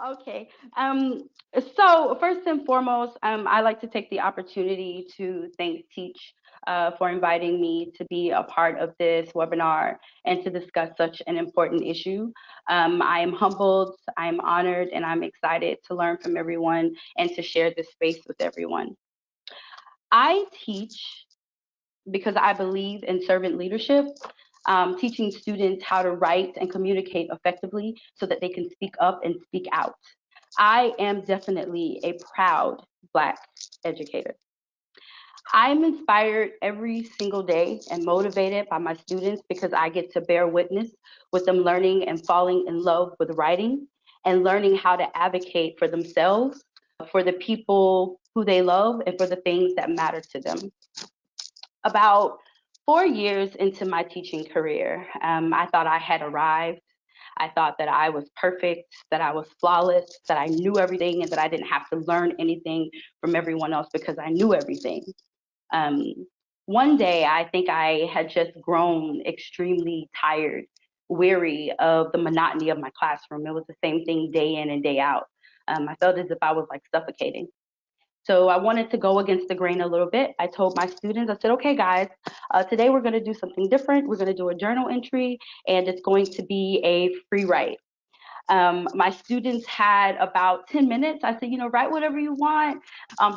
Okay. So first and foremost, I like to take the opportunity to thank Teach for inviting me to be a part of this webinar and to discuss such an important issue. I am humbled, I'm honored, and I'm excited to learn from everyone and to share this space with everyone. I teach because I believe in servant leadership, teaching students how to write and communicate effectively so that they can speak up and speak out. I am definitely a proud Black educator. I'm inspired every single day and motivated by my students because I get to bear witness with them learning and falling in love with writing and learning how to advocate for themselves, for the people who they love, and for the things that matter to them. About 4 years into my teaching career, I thought I had arrived. I thought that I was perfect, that I was flawless, that I knew everything, and that I didn't have to learn anything from everyone else because I knew everything. Um, One day, I think I had just grown extremely tired, weary of the monotony of my classroom. It was the same thing day in and day out. I felt as if I was like suffocating. So I wanted to go against the grain a little bit. I told my students, I said, okay, guys, today we're going to do something different. We're going to do a journal entry, and it's going to be a free write. My students had about 10 minutes. I said, write whatever you want.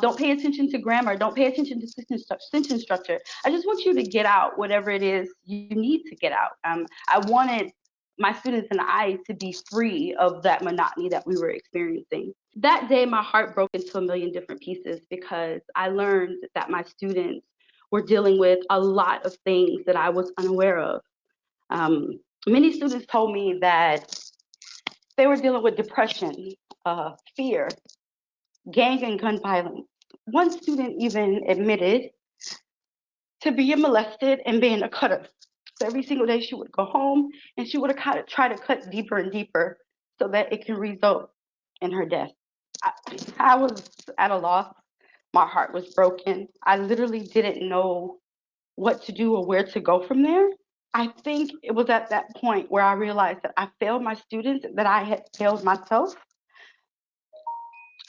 Don't pay attention to grammar. Don't pay attention to sentence structure. I just want you to get out whatever it is you need to get out. I wanted my students and I to be free of that monotony that we were experiencing. That day, my heart broke into a million different pieces because I learned that my students were dealing with a lot of things that I was unaware of. Many students told me that they were dealing with depression, fear, gang and gun violence. One student even admitted to being molested and being a cutter. So every single day she would go home and she would kind of try to cut deeper and deeper so that it can result in her death. I, I was at a loss. My heart was broken. I literally didn't know what to do or where to go from there. I think it was at that point where I realized that I failed my students, that I had failed myself.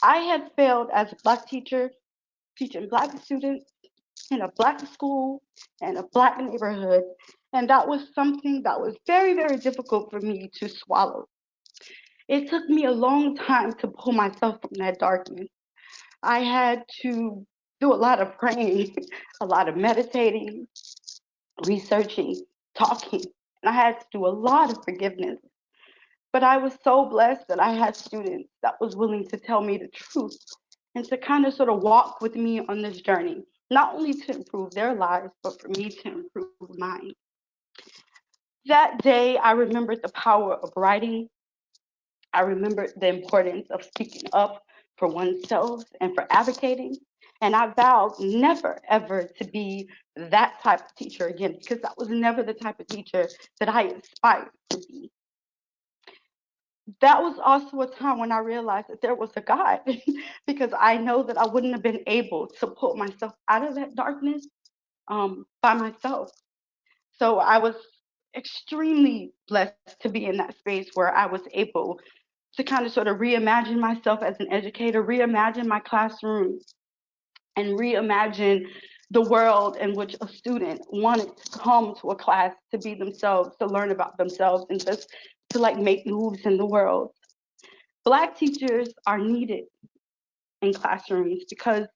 I had failed as a Black teacher, teaching Black students in a Black school and a Black neighborhood. And that was something that was very, very difficult for me to swallow. It took me a long time to pull myself from that darkness. I had to do a lot of praying, a lot of meditating, researching, talking, and I had to do a lot of forgiveness. But I was so blessed that I had students that was willing to tell me the truth and to kind of sort of walk with me on this journey, not only to improve their lives, but for me to improve mine. That day, I remembered the power of writing. I remembered the importance of speaking up for oneself and for advocating. And I vowed never, ever to be that type of teacher again, because that was never the type of teacher that I aspired to be. That was also a time when I realized that there was a God, because I know that I wouldn't have been able to pull myself out of that darkness by myself. So I was extremely blessed to be in that space where I was able to kind of sort of reimagine myself as an educator, reimagine my classroom, and reimagine the world in which a student wanted to come to a class to be themselves, to learn about themselves, and just to like make moves in the world. Black teachers are needed in classrooms because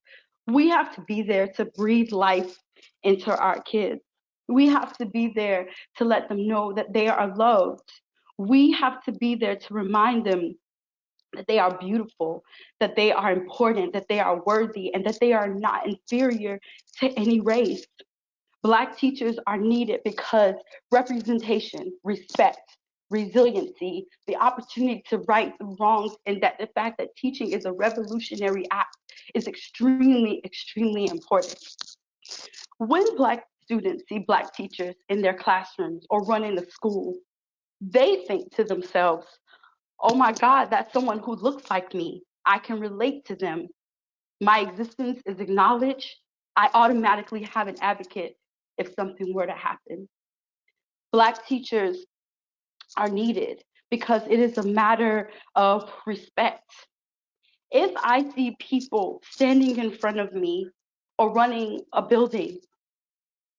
we have to be there to breathe life into our kids. We have to be there to let them know that they are loved. We have to be there to remind them that they are beautiful, that they are important, that they are worthy, and that they are not inferior to any race. Black teachers are needed because representation, respect, resiliency, the opportunity to right the wrongs, and that the fact that teaching is a revolutionary act is extremely, extremely important. When Black students see Black teachers in their classrooms or running a school, they think to themselves, oh my God, that's someone who looks like me. I can relate to them. My existence is acknowledged. I automatically have an advocate if something were to happen. Black teachers are needed because it is a matter of respect. If I see people standing in front of me or running a building,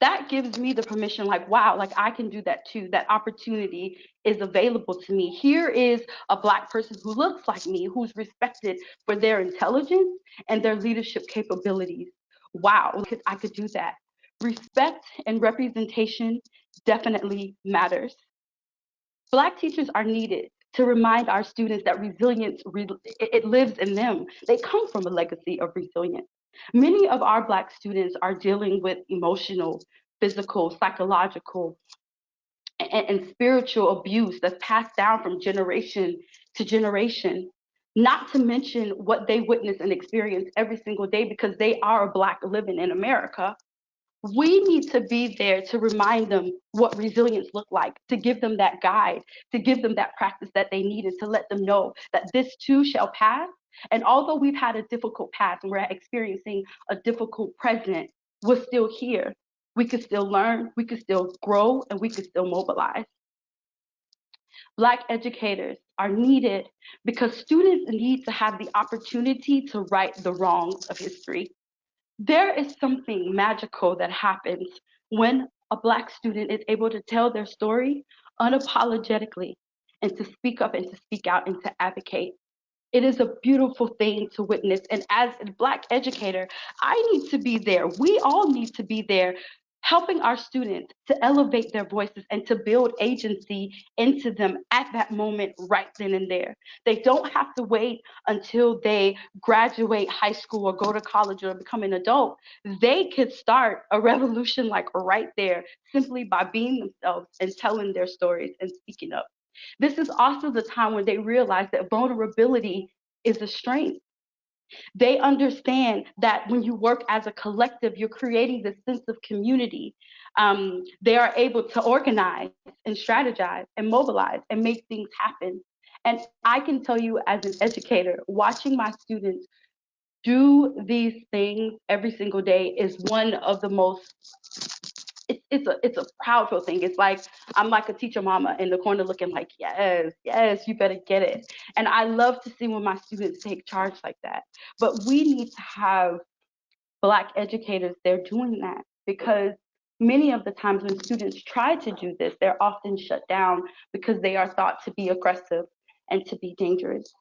that gives me the permission, like, wow, like I can do that too. That opportunity is available to me. Here is a Black person who looks like me, who's respected for their intelligence and their leadership capabilities. Wow, I could do that. Respect and representation definitely matters. Black teachers are needed to remind our students that resilience, it lives in them. They come from a legacy of resilience. Many of our Black students are dealing with emotional, physical, psychological, and spiritual abuse that's passed down from generation to generation, not to mention what they witness and experience every single day because they are a Black living in America. We need to be there to remind them what resilience looked like, to give them that guide, to give them that practice that they needed, to let them know that this too shall pass. And although we've had a difficult past and we're experiencing a difficult present, we're still here. We could still learn, we could still grow, and we could still mobilize. Black educators are needed because students need to have the opportunity to right the wrongs of history. There is something magical that happens when a Black student is able to tell their story unapologetically and to speak up and to speak out and to advocate. It is a beautiful thing to witness. And as a Black educator, I need to be there. We all need to be there helping our students to elevate their voices and to build agency into them at that moment, right then and there. They don't have to wait until they graduate high school or go to college or become an adult. They could start a revolution like right there simply by being themselves and telling their stories and speaking up. This is also the time when they realize that vulnerability is a strength. They understand that when you work as a collective, you're creating this sense of community. They are able to organize and strategize and mobilize and make things happen. And I can tell you as an educator, watching my students do these things every single day is one of the most it's a proudful thing. It's like I'm like a teacher mama in the corner looking like, yes, yes, you better get it. And I love to see when my students take charge like that. But we need to have Black educators there doing that because many of the times when students try to do this, they're often shut down because they are thought to be aggressive and to be dangerous.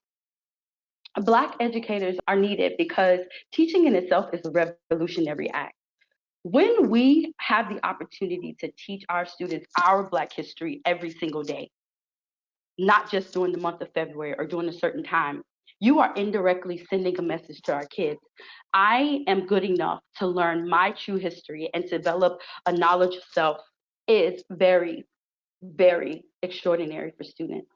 Black educators are needed because teaching in itself is a revolutionary act. When we have the opportunity to teach our students our Black history every single day, not just during the month of February or during a certain time, you are indirectly sending a message to our kids. I am good enough to learn my true history and to develop a knowledge of self is very, very extraordinary for students.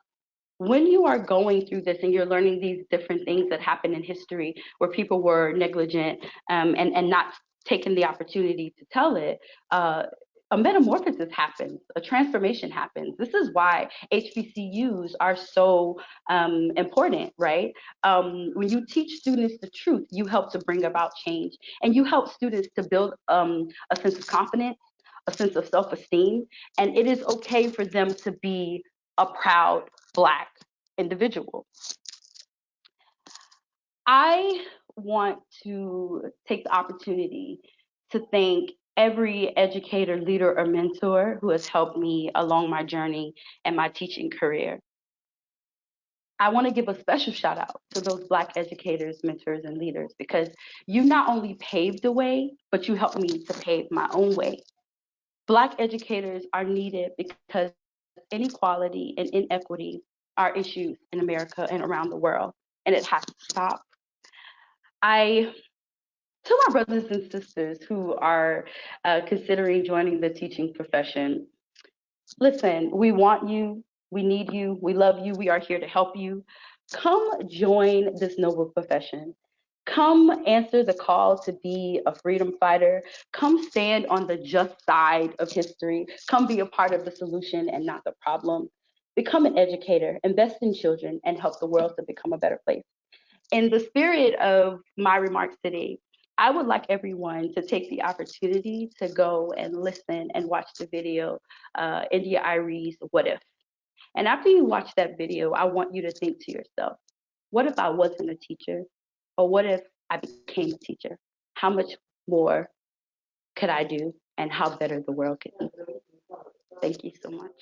When you are going through this and you're learning these different things that happen in history where people were negligent and not taking the opportunity to tell it, a metamorphosis happens, a transformation happens. This is why HBCUs are so important, right? When you teach students the truth, you help to bring about change and you help students to build a sense of confidence, a sense of self-esteem, and it is okay for them to be a proud Black individual. I want to take the opportunity to thank every educator, leader, or mentor who has helped me along my journey and my teaching career. I want to give a special shout out to those Black educators, mentors, and leaders because you not only paved the way, but you helped me to pave my own way. Black educators are needed because inequality and inequity are issues in America and around the world, and it has to stop. I, to my brothers and sisters who are considering joining the teaching profession, listen, we want you, we need you, we love you, we are here to help you. Come join this noble profession. Come answer the call to be a freedom fighter. Come stand on the just side of history. Come be a part of the solution and not the problem. Become an educator, invest in children, and help the world to become a better place. In the spirit of my remarks today, I would like everyone to take the opportunity to go and listen and watch the video, India Irie's What If? And after you watch that video, I want you to think to yourself, what if I wasn't a teacher? Or what if I became a teacher? How much more could I do and how better the world could be? Thank you so much.